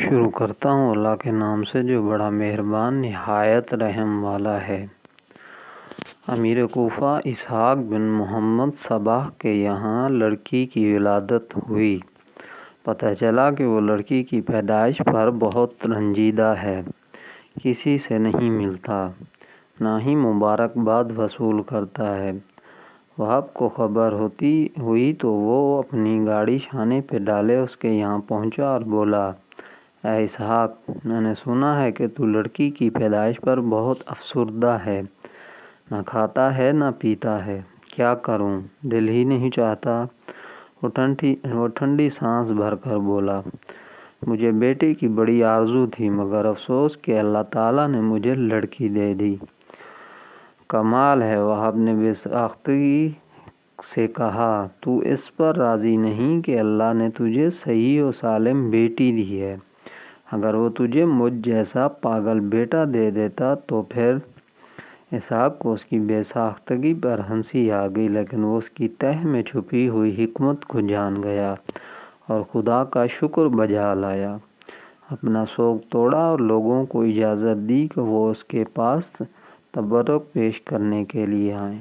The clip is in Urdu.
شروع کرتا ہوں اللہ کے نام سے جو بڑا مہربان نہایت رحم والا ہے۔ امیر کوفہ اسحاق بن محمد صباح کے یہاں لڑکی کی ولادت ہوئی۔ پتہ چلا کہ وہ لڑکی کی پیدائش پر بہت رنجیدہ ہے، کسی سے نہیں ملتا، نہ ہی مبارکباد وصول کرتا ہے۔ وہب کو خبر ہوئی تو وہ اپنی گاڑی شانے پہ ڈالے اس کے یہاں پہنچا اور بولا، اے اسحاق، میں نے سنا ہے کہ تو لڑکی کی پیدائش پر بہت افسردہ ہے، نہ کھاتا ہے نہ پیتا ہے، کیا کروں، دل ہی نہیں چاہتا۔ وہ ٹھنڈی سانس بھر کر بولا، مجھے بیٹے کی بڑی آرزو تھی مگر افسوس کہ اللہ تعالیٰ نے مجھے لڑکی دے دی۔ کمال ہے، وہب نے بے ساختگی سے کہا، تو اس پر راضی نہیں کہ اللہ نے تجھے صحیح و سالم بیٹی دی ہے؟ اگر وہ تجھے مجھ جیسا پاگل بیٹا دے دیتا تو پھر؟ اسحاق کو اس کی بے ساختگی پر ہنسی آ گئی، لیکن وہ اس کی تہ میں چھپی ہوئی حکمت کو جان گیا اور خدا کا شکر بجا لایا۔ اپنا سوگ توڑا اور لوگوں کو اجازت دی کہ وہ اس کے پاس تبرک پیش کرنے کے لیے آئیں۔